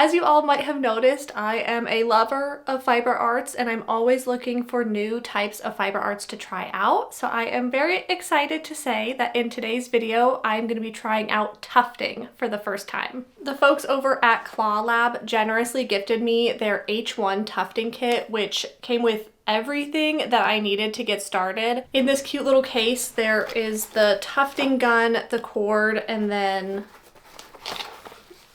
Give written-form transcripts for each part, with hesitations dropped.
as you all might have noticed, I am a lover of fiber arts and I'm always looking for new types of fiber arts to try out. So I am very excited to say that in today's video, I'm going to be trying out tufting for the first time. The folks over at Clawlab generously gifted me their H1 Tufting Kit, which came with everything that I needed to get started. In this cute little case, there is the tufting gun, the cord, and then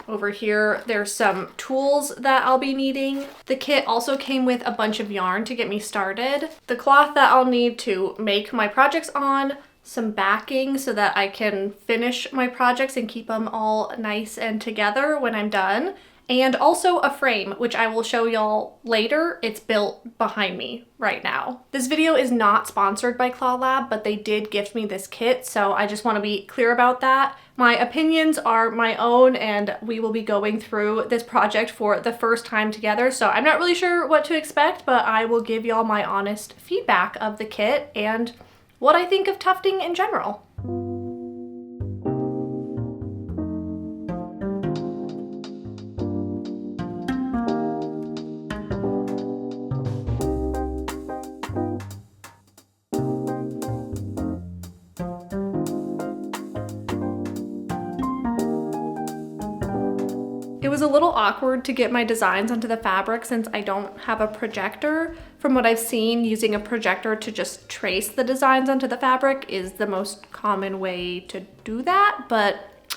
over here, there's some tools that I'll be needing. The kit also came with a bunch of yarn to get me started, the cloth that I'll need to make my projects on, some backing so that I can finish my projects and keep them all nice and together when I'm done, and also a frame, which I will show y'all later. It's built behind me right now. This video is not sponsored by Clawlab, but they did gift me this kit, so I just want to be clear about that. My opinions are my own, and we will be going through this project for the first time together, so I'm not really sure what to expect, but I will give y'all my honest feedback of the kit and what I think of tufting in general. It was a little awkward to get my designs onto the fabric since I don't have a projector. From what I've seen, using a projector to just trace the designs onto the fabric is the most common way to do that, but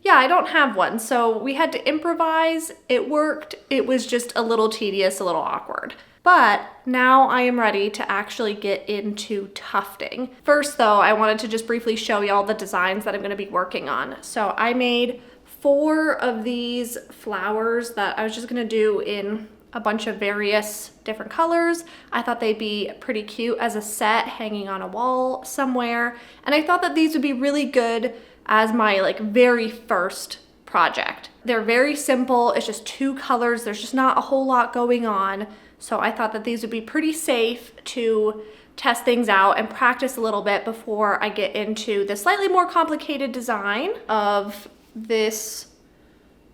yeah, I don't have one, so we had to improvise. It worked. It was just a little tedious, a little awkward. But now I am ready to actually get into tufting. First though, I wanted to just briefly show y'all the designs that I'm gonna be working on. So I made 4 of these flowers that I was just gonna do in a bunch of various different colors. I thought they'd be pretty cute as a set hanging on a wall somewhere. And I thought that these would be really good as my very first project. They're very simple. It's just 2 colors. There's just not a whole lot going on. So I thought that these would be pretty safe to test things out and practice a little bit before I get into the slightly more complicated design of this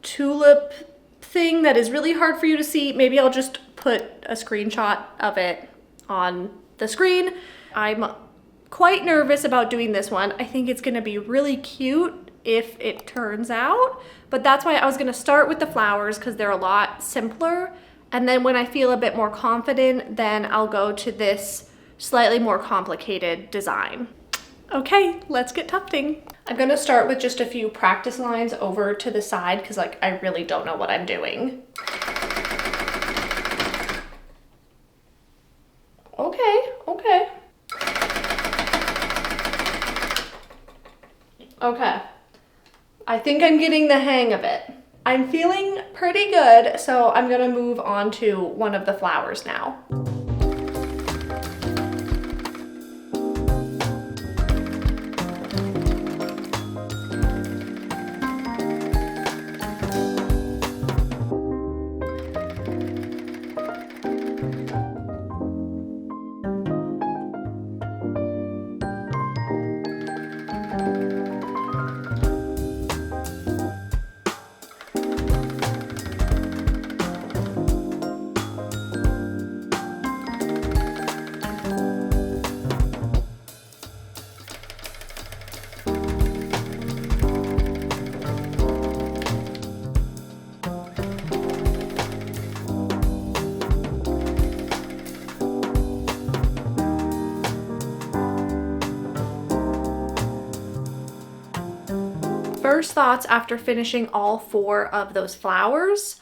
tulip thing that is really hard for you to see. Maybe I'll just put a screenshot of it on the screen. I'm quite nervous about doing this one. I think it's gonna be really cute if it turns out, but that's why I was gonna start with the flowers because they're a lot simpler. And then when I feel a bit more confident, then I'll go to this slightly more complicated design. Okay, let's get tufting. I'm gonna start with just a few practice lines over to the side because I really don't know what I'm doing. Okay. Okay. I think I'm getting the hang of it. I'm feeling pretty good, so I'm gonna move on to one of the flowers now. First thoughts after finishing all 4 of those flowers,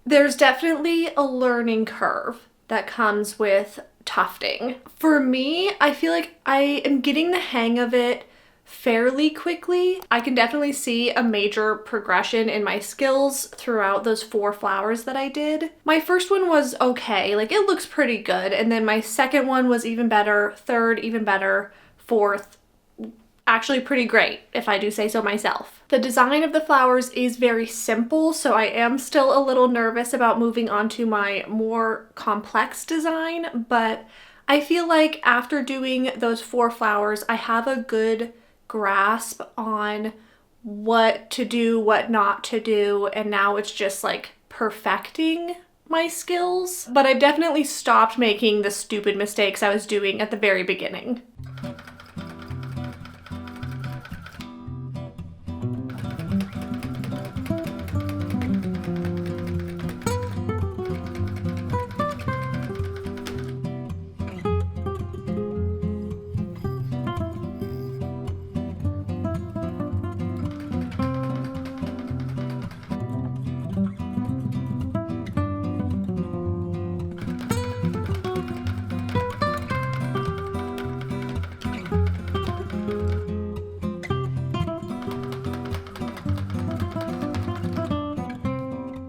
there's definitely a learning curve that comes with tufting. For me, I feel like I am getting the hang of it fairly quickly. I can definitely see a major progression in my skills throughout those 4 flowers that I did. My first one was okay, it looks pretty good, and then my second one was even better, third even better, fourth actually pretty great, if I do say so myself. The design of the flowers is very simple, so I am still a little nervous about moving on to my more complex design, but I feel like after doing those 4 flowers, I have a good grasp on what to do, what not to do, and now it's just like perfecting my skills. But I've definitely stopped making the stupid mistakes I was doing at the very beginning.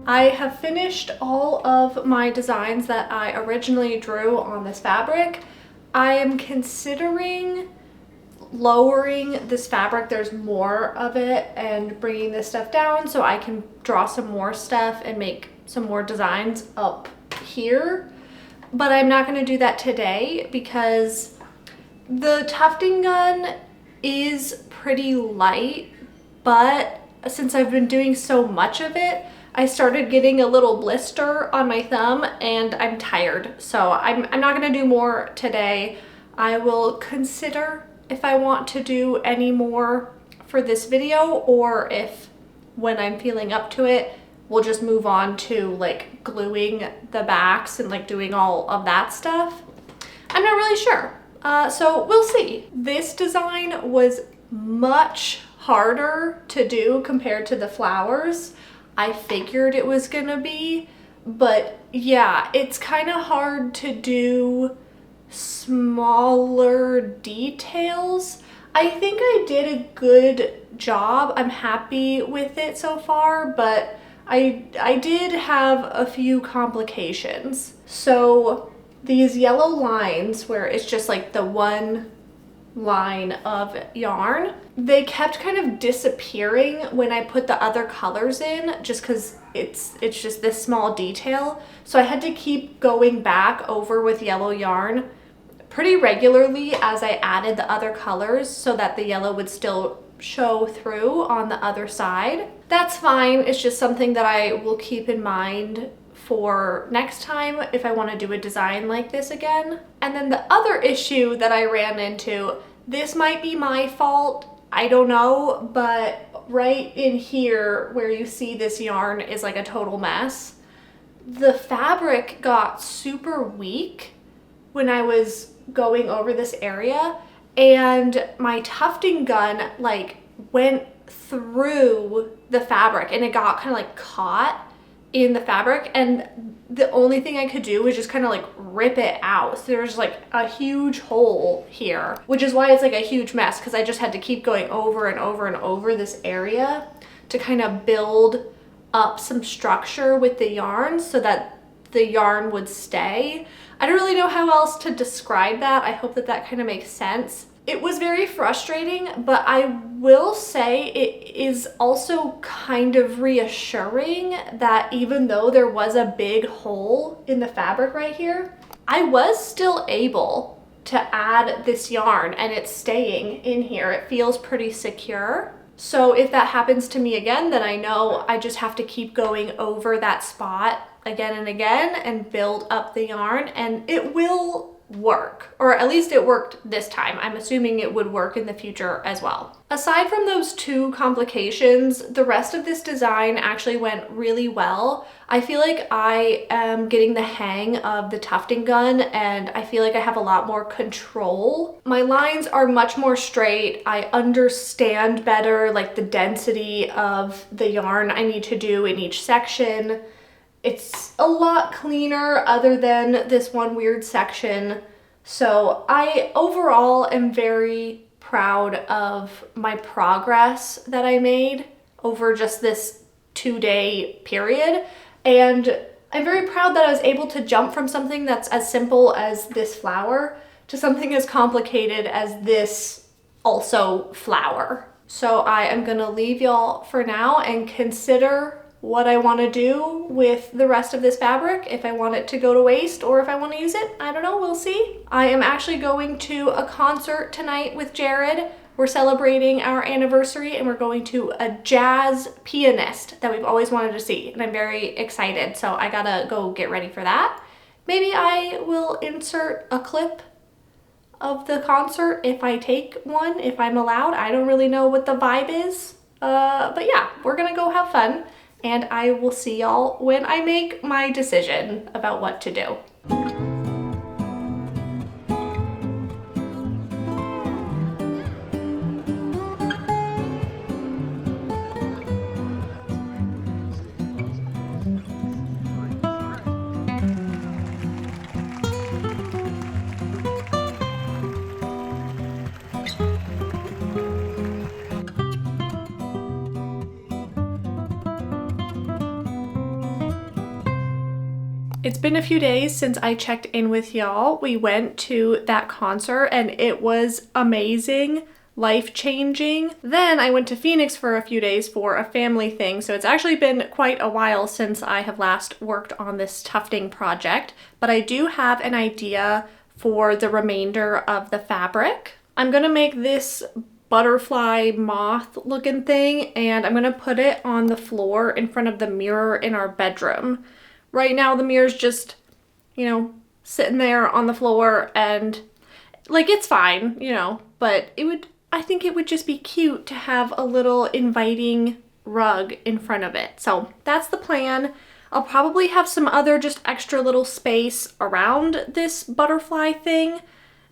I have finished all of my designs that I originally drew on this fabric. I am considering lowering this fabric, there's more of it, and bringing this stuff down so I can draw some more stuff and make some more designs up here. But I'm not going to do that today because the tufting gun is pretty light, but since I've been doing so much of it, I started getting a little blister on my thumb and I'm tired. So I'm not gonna do more today. I will consider if I want to do any more for this video, or if when I'm feeling up to it, we'll just move on to like gluing the backs and like doing all of that stuff. I'm not really sure. So we'll see. This design was much harder to do compared to the flowers. I figured it was gonna be, but yeah, it's kind of hard to do smaller details. I think I did a good job. I'm happy with it so far, but I did have a few complications. So these yellow lines where it's just like the one line of yarn, they kept kind of disappearing when I put the other colors in, just because it's just this small detail. So I had to keep going back over with yellow yarn pretty regularly as I added the other colors so that the yellow would still show through on the other side. That's fine. It's just something that I will keep in mind for next time if I want to do a design like this again. And then the other issue that I ran into, this might be my fault, I don't know, but right in here where you see this yarn is like a total mess. The fabric got super weak when I was going over this area, and my tufting gun like went through the fabric and it got kind of like caught in the fabric, and the only thing I could do was just kind of like rip it out. So there's like a huge hole here, which is why it's like a huge mess, because I just had to keep going over and over and over this area to kind of build up some structure with the yarn so that the yarn would stay. I don't really know how else to describe that. I hope that that kind of makes sense. It was very frustrating, but I will say it is also kind of reassuring that even though there was a big hole in the fabric right here, I was still able to add this yarn and it's staying in here. It feels pretty secure. So if that happens to me again, then I know I just have to keep going over that spot again and again and build up the yarn, and it will work, or at least it worked this time. I'm assuming it would work in the future as well. Aside from those two complications, the rest of this design actually went really well. I feel like I am getting the hang of the tufting gun, and I feel like I have a lot more control. My lines are much more straight. I understand better like the density of the yarn I need to do in each section. It's a lot cleaner other than this one weird section. So I overall am very proud of my progress that I made over just this 2-day period. And I'm very proud that I was able to jump from something that's as simple as this flower to something as complicated as this also flower. So I am gonna leave y'all for now and consider what I want to do with the rest of this fabric, if I want it to go to waste or if I want to use it. I don't know, we'll see. I am actually going to a concert tonight with Jared. we're celebrating our anniversary and we're going to a jazz pianist that we've always wanted to see, and I'm very excited. So I gotta go get ready for that. Maybe I will insert a clip of the concert if I take one, if I'm allowed. I don't really know what the vibe is. But yeah, we're gonna go have fun, and I will see y'all when I make my decision about what to do. It's been a few days since I checked in with y'all. We went to that concert and it was amazing, life-changing. Then I went to Phoenix for a few days for a family thing, so it's actually been quite a while since I have last worked on this tufting project, but I do have an idea for the remainder of the fabric. I'm gonna make this butterfly moth looking thing, and I'm gonna put it on the floor in front of the mirror in our bedroom. Right now the mirror's just, you know, sitting there on the floor, and like it's fine, you know, but I think it would just be cute to have a little inviting rug in front of it. So that's the plan. I'll probably have some other just extra little space around this butterfly thing,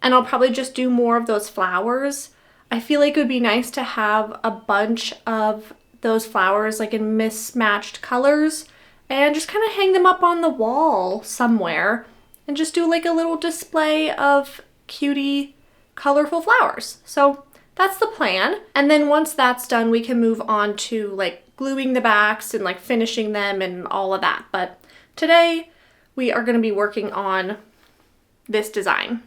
and I'll probably just do more of those flowers. I feel like it would be nice to have a bunch of those flowers like in mismatched colors, and just kind of hang them up on the wall somewhere and just do like a little display of cutie colorful flowers. So that's the plan. And then once that's done, we can move on to like gluing the backs and like finishing them and all of that. But today we are going to be working on this design.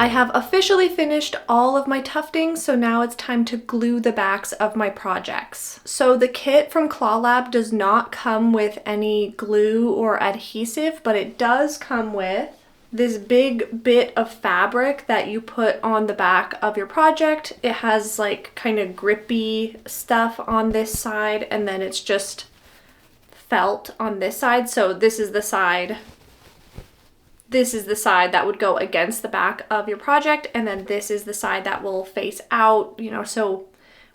I have officially finished all of my tufting, so now it's time to glue the backs of my projects. So the kit from Clawlab does not come with any glue or adhesive, but it does come with this big bit of fabric that you put on the back of your project. It has like kind of grippy stuff on this side, and then it's just felt on this side. So this is the side that would go against the back of your project, and then this is the side that will face out, you know, so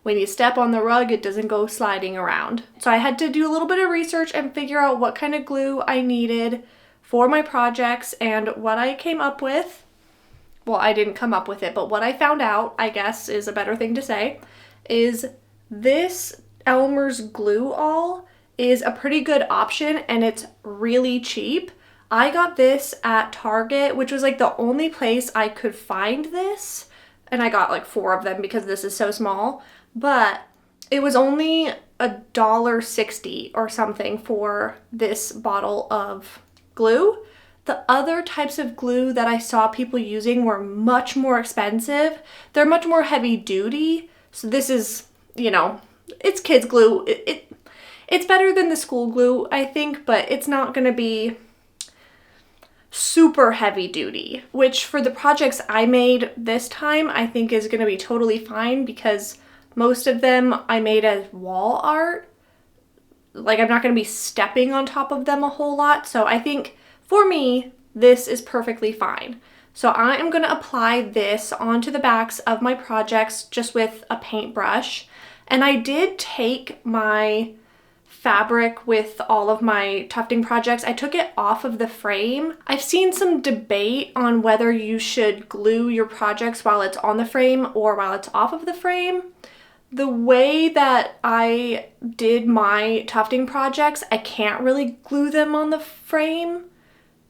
when you step on the rug, it doesn't go sliding around. So I had to do a little bit of research and figure out what kind of glue I needed for my projects, and what I came up with, well, I didn't come up with it, but what I found out, I guess is a better thing to say, is this Elmer's Glue All is a pretty good option, and it's really cheap. I got this at Target, which was like the only place I could find this, and I got like 4 of them because this is so small, but it was only $1.60 or something for this bottle of glue. The other types of glue that I saw people using were much more expensive. They're much more heavy duty. So this is, you know, it's kids glue. It's better than the school glue, I think, but it's not gonna be super heavy duty, which for the projects I made this time, I think is gonna be totally fine, because most of them I made as wall art. Like, I'm not gonna be stepping on top of them a whole lot. So I think for me, this is perfectly fine. So I am gonna apply this onto the backs of my projects just with a paintbrush. And I did take my fabric with all of my tufting projects. I took it off of the frame. I've seen some debate on whether you should glue your projects while it's on the frame or while it's off of the frame. The way that I did my tufting projects, I can't really glue them on the frame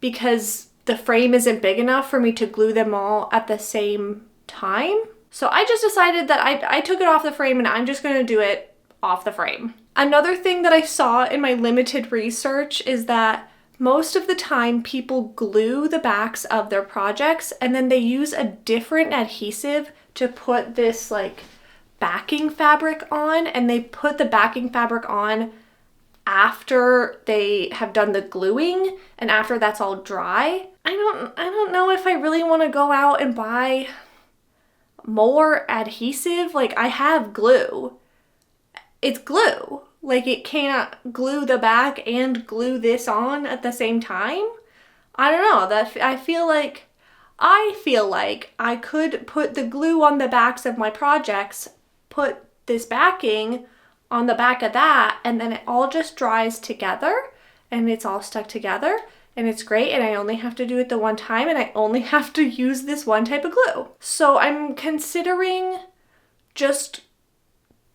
because the frame isn't big enough for me to glue them all at the same time. So I just decided that I took it off the frame and I'm just going to do it off the frame. Another thing that I saw in my limited research is that most of the time people glue the backs of their projects and then they use a different adhesive to put this like backing fabric on, and they put the backing fabric on after they have done the gluing and after that's all dry. I don't know if I really want to go out and buy more adhesive. Like, I have glue. It's glue. Like, it can't glue the back and glue this on at the same time. I don't know. I feel like I could put the glue on the backs of my projects, put this backing on the back of that, and then it all just dries together and it's all stuck together and it's great, and I only have to do it the one time and I only have to use this one type of glue. So I'm considering just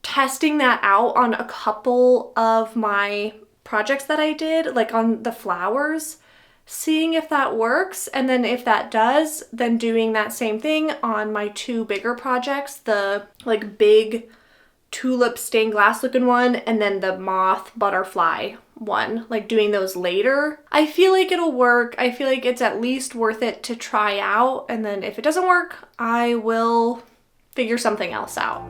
testing that out on a couple of my projects that I did, like on the flowers, seeing if that works, and then if that does, then doing that same thing on my two bigger projects, the like big tulip stained glass looking one and then the moth butterfly one, like doing those later. I feel like it'll work. I feel like it's at least worth it to try out, and then if it doesn't work, I will figure something else out.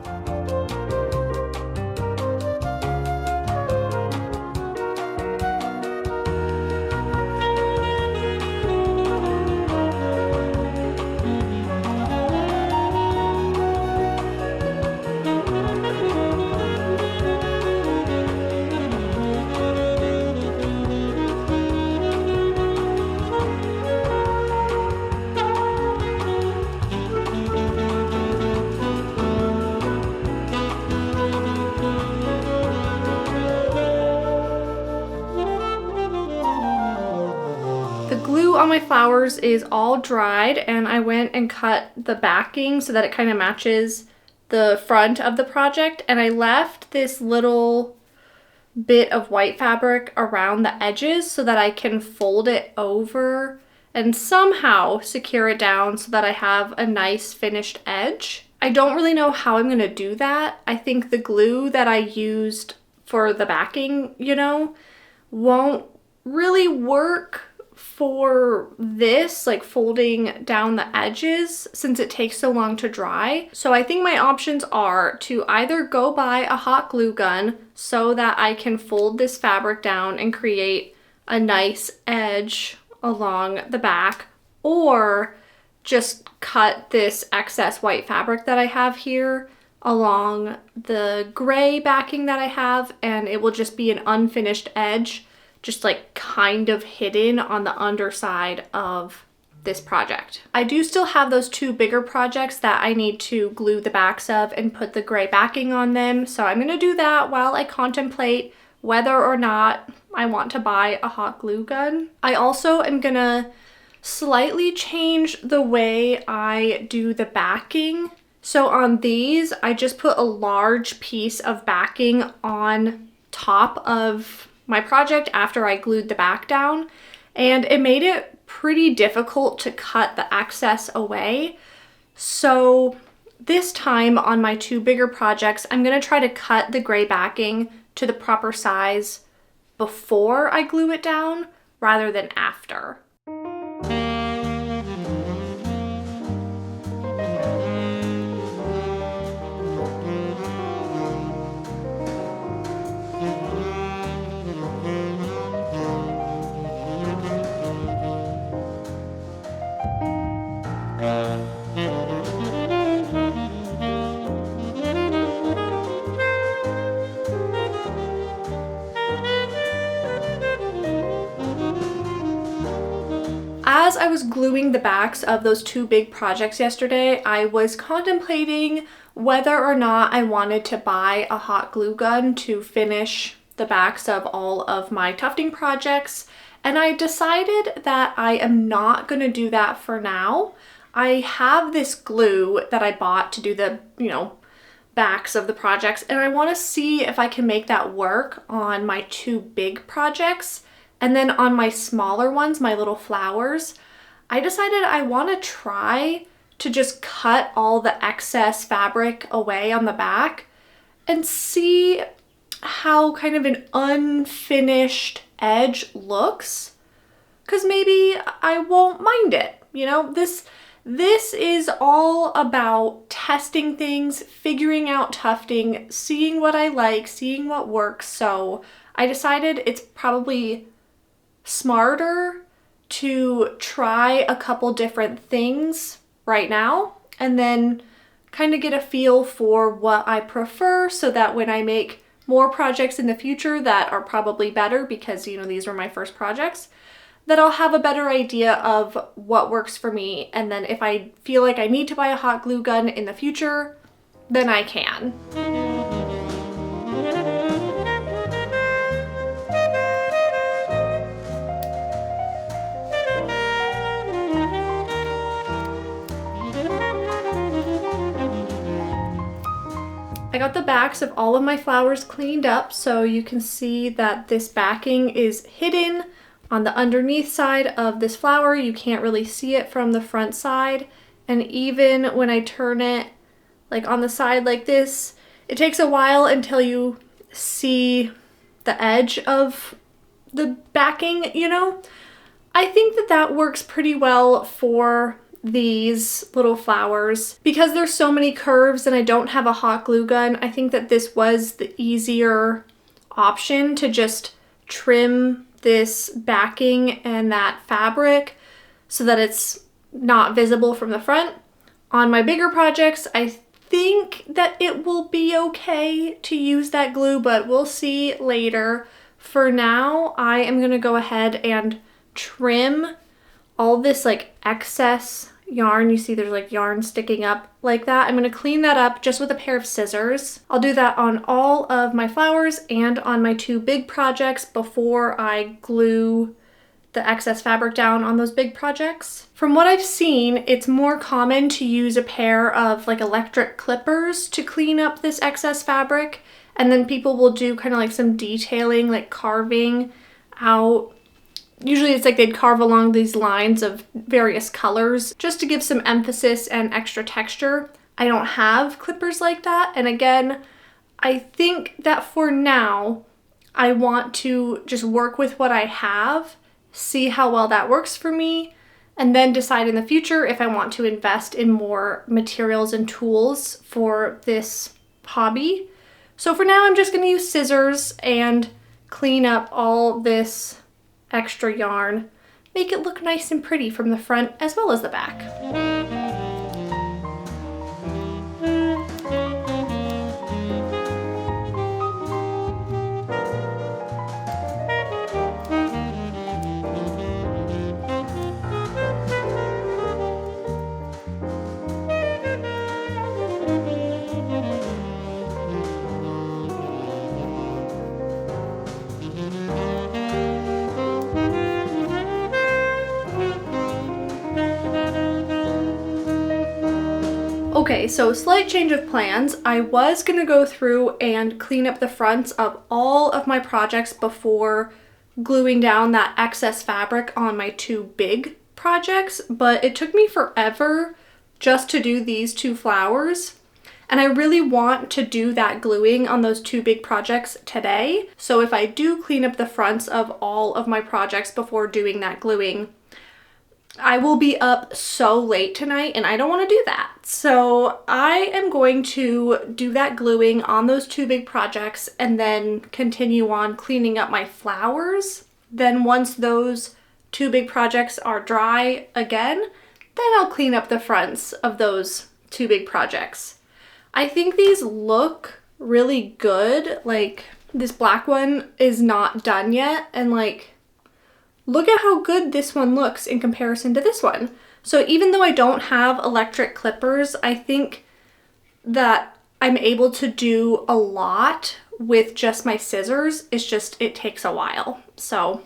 On my flowers is all dried, and I went and cut the backing so that it kind of matches the front of the project, and I left this little bit of white fabric around the edges so that I can fold it over and somehow secure it down so that I have a nice finished edge. I don't really know how I'm going to do that. I think the glue that I used for the backing, won't really work for this, like folding down the edges, since it takes so long to dry. So I think my options are to either go buy a hot glue gun so that I can fold this fabric down and create a nice edge along the back, or just cut this excess white fabric that I have here along the gray backing that I have, and it will just be an unfinished edge, just like kind of hidden on the underside of this project. I do still have those two bigger projects that I need to glue the backs of and put the gray backing on them. So I'm gonna do that while I contemplate whether or not I want to buy a hot glue gun. I also am gonna slightly change the way I do the backing. So on these, I just put a large piece of backing on top of my project after I glued the back down, and it made it pretty difficult to cut the excess away. So this time on my two bigger projects, I'm going to try to cut the gray backing to the proper size before I glue it down rather than after. As I was gluing the backs of those two big projects yesterday, I was contemplating whether or not I wanted to buy a hot glue gun to finish the backs of all of my tufting projects, and I decided that I am not going to do that for now. I have this glue that I bought to do the, backs of the projects, and I want to see if I can make that work on my two big projects. And then on my smaller ones, my little flowers, I decided I want to try to just cut all the excess fabric away on the back and see how kind of an unfinished edge looks, because maybe I won't mind it. This is all about testing things, figuring out tufting, seeing what I like, seeing what works. So I decided it's probably smarter to try a couple different things right now and then kind of get a feel for what I prefer, so that when I make more projects in the future that are probably better, because these were my first projects, that I'll have a better idea of what works for me. And then if I feel like I need to buy a hot glue gun in the future, then I can. I got the backs of all of my flowers cleaned up, so you can see that this backing is hidden on the underneath side of this flower. You can't really see it from the front side. And even when I turn it like on the side like this, it takes a while until you see the edge of the backing, I think that works pretty well for these little flowers. Because there's so many curves and I don't have a hot glue gun, I think that this was the easier option to just trim this backing and that fabric so that it's not visible from the front. On my bigger projects, I think that it will be okay to use that glue, but we'll see later. For now, I am gonna go ahead and trim all this like excess yarn. You see there's like yarn sticking up like that. I'm gonna clean that up just with a pair of scissors. I'll do that on all of my flowers and on my two big projects before I glue the excess fabric down on those big projects. From what I've seen, it's more common to use a pair of like electric clippers to clean up this excess fabric, and then people will do kind of like some detailing, like carving out. Usually it's like they'd carve along these lines of various colors just to give some emphasis and extra texture. I don't have clippers like that. And again, I think that for now, I want to just work with what I have, see how well that works for me, and then decide in the future if I want to invest in more materials and tools for this hobby. So for now, I'm just going to use scissors and clean up all this extra yarn, make it look nice and pretty from the front as well as the back. Okay, so slight change of plans. I was gonna go through and clean up the fronts of all of my projects before gluing down that excess fabric on my two big projects, but it took me forever just to do these two flowers. And I really want to do that gluing on those two big projects today. So if I do clean up the fronts of all of my projects before doing that gluing, I will be up so late tonight and I don't want to do that. So I am going to do that gluing on those two big projects and then continue on cleaning up my flowers. Then once those two big projects are dry again, then I'll clean up the fronts of those two big projects. I think these look really good. Like this black one is not done yet, and like look at how good this one looks in comparison to this one. So even though I don't have electric clippers, I think that I'm able to do a lot with just my scissors. It's just, it takes a while. So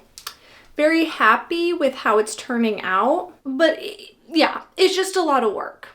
very happy with how it's turning out, but yeah, it's just a lot of work.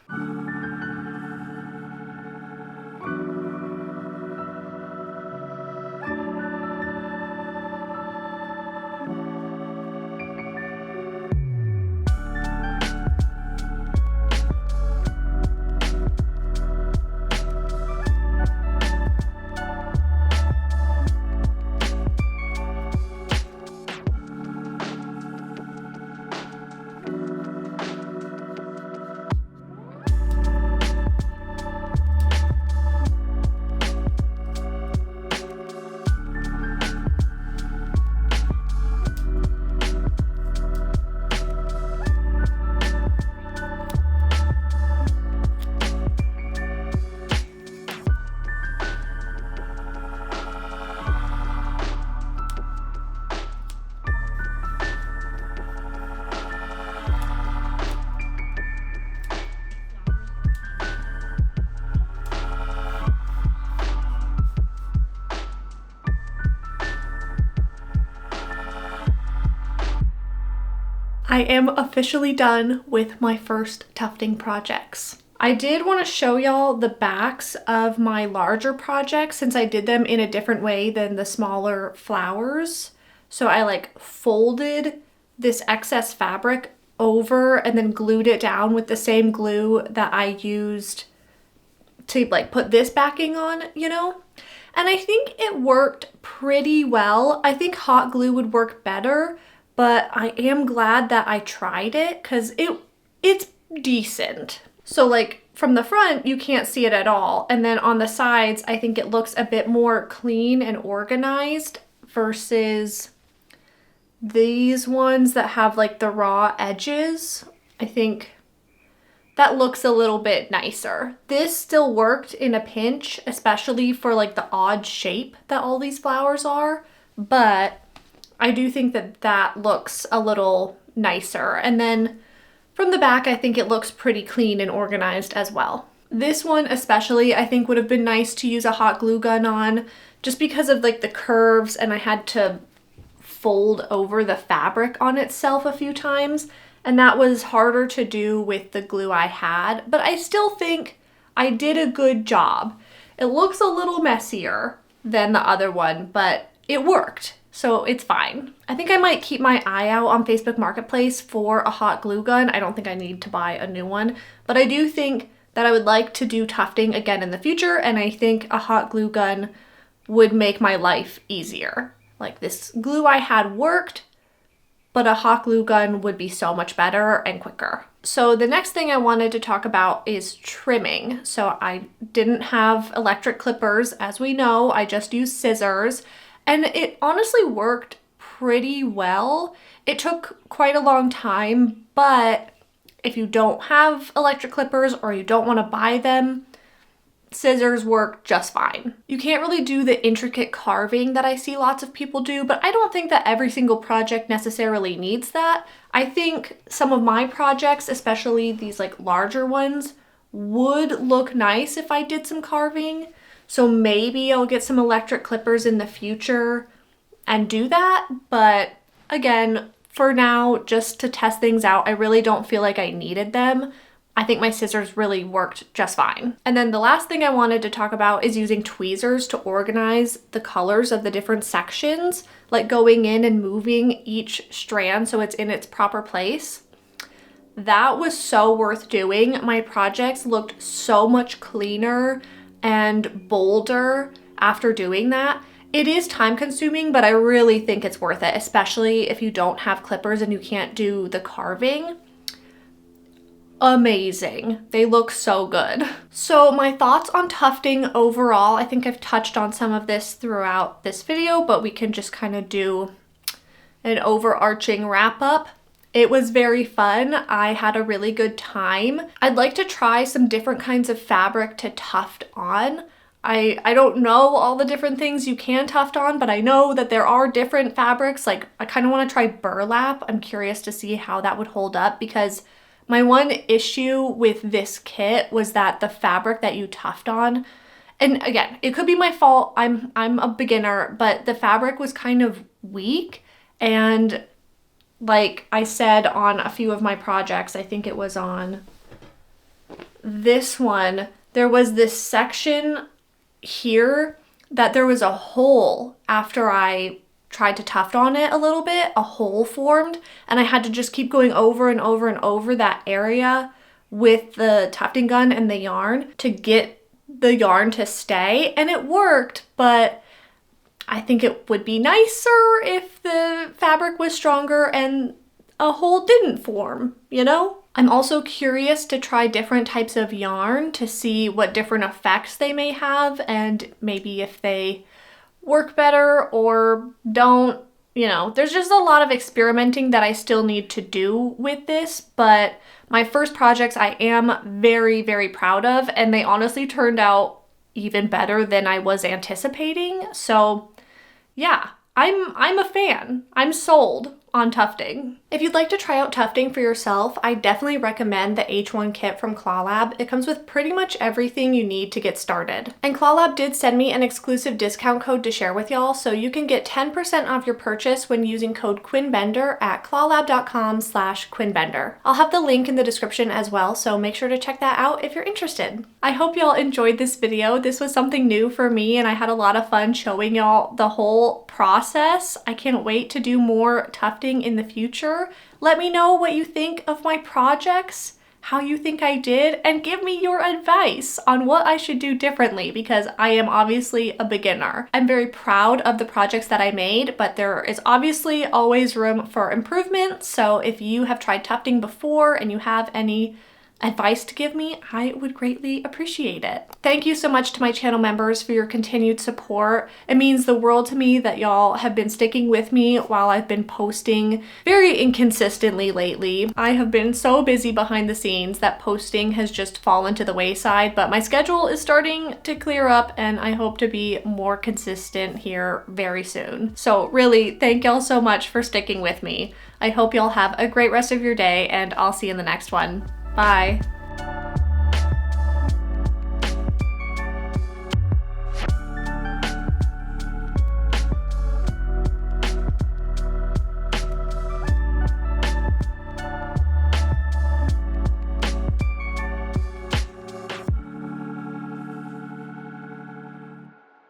I am officially done with my first tufting projects. I did want to show y'all the backs of my larger projects since I did them in a different way than the smaller flowers. So I like folded this excess fabric over and then glued it down with the same glue that I used to like put this backing on, you know? And I think it worked pretty well. I think hot glue would work better, but I am glad that I tried it because it's decent. So like from the front, you can't see it at all. And then on the sides, I think it looks a bit more clean and organized versus these ones that have like the raw edges. I think that looks a little bit nicer. This still worked in a pinch, especially for like the odd shape that all these flowers are, but I do think that that looks a little nicer. And then from the back, I think it looks pretty clean and organized as well. This one especially, I think would have been nice to use a hot glue gun on just because of like the curves, and I had to fold over the fabric on itself a few times. And that was harder to do with the glue I had, but I still think I did a good job. It looks a little messier than the other one, but it worked. So it's fine. I think I might keep my eye out on Facebook Marketplace for a hot glue gun. I don't think I need to buy a new one, but I do think that I would like to do tufting again in the future, and I think a hot glue gun would make my life easier. Like this glue I had worked, but a hot glue gun would be so much better and quicker. So the next thing I wanted to talk about is trimming. So I didn't have electric clippers, as we know, I just used scissors. And it honestly worked pretty well. It took quite a long time, but if you don't have electric clippers or you don't want to buy them, scissors work just fine. You can't really do the intricate carving that I see lots of people do, but I don't think that every single project necessarily needs that. I think some of my projects, especially these like larger ones, would look nice if I did some carving. So maybe I'll get some electric clippers in the future and do that. But again, for now, just to test things out, I really don't feel like I needed them. I think my scissors really worked just fine. And then the last thing I wanted to talk about is using tweezers to organize the colors of the different sections, like going in and moving each strand so it's in its proper place. That was so worth doing. My projects looked so much cleaner and bolder after doing that. It is time consuming, but I really think it's worth it, especially if you don't have clippers and you can't do the carving. Amazing. They look so good. So my thoughts on tufting overall, I think I've touched on some of this throughout this video, but we can just kind of do an overarching wrap up. It was very fun. I had a really good time. I'd like to try some different kinds of fabric to tuft on. I don't know all the different things you can tuft on, but I know that there are different fabrics. Like I kind of want to try burlap. I'm curious to see how that would hold up because my one issue with this kit was that the fabric that you tuft on and again, it could be my fault. I'm a beginner, but the fabric was kind of weak. And like I said on a few of my projects, I think it was on this one, there was this section here that there was a hole after I tried to tuft on it a little bit, a hole formed, and I had to just keep going over and over and over that area with the tufting gun and the yarn to get the yarn to stay, and it worked, but I think it would be nicer if the fabric was stronger and a hole didn't form, you know? I'm also curious to try different types of yarn to see what different effects they may have and maybe if they work better or don't, you know. There's just a lot of experimenting that I still need to do with this, but my first projects I am very, very proud of, and they honestly turned out even better than I was anticipating. So yeah, I'm a fan. I'm sold on tufting. If you'd like to try out tufting for yourself, I definitely recommend the H1 kit from Clawlab. It comes with pretty much everything you need to get started. And Clawlab did send me an exclusive discount code to share with y'all, so you can get 10% off your purchase when using code QuinnBender at clawlab.com/QuinnBender. I'll have the link in the description as well, so make sure to check that out if you're interested. I hope y'all enjoyed this video. This was something new for me, and I had a lot of fun showing y'all the whole process. I can't wait to do more tufting in the future. Let me know what you think of my projects, how you think I did, and give me your advice on what I should do differently, because I am obviously a beginner. I'm very proud of the projects that I made, but there is obviously always room for improvement. So if you have tried tufting before and you have any advice to give me, I would greatly appreciate it. Thank you so much to my channel members for your continued support. It means the world to me that y'all have been sticking with me while I've been posting very inconsistently lately. I have been so busy behind the scenes that posting has just fallen to the wayside, but my schedule is starting to clear up and I hope to be more consistent here very soon. So really, thank y'all so much for sticking with me. I hope y'all have a great rest of your day, and I'll see you in the next one. Bye.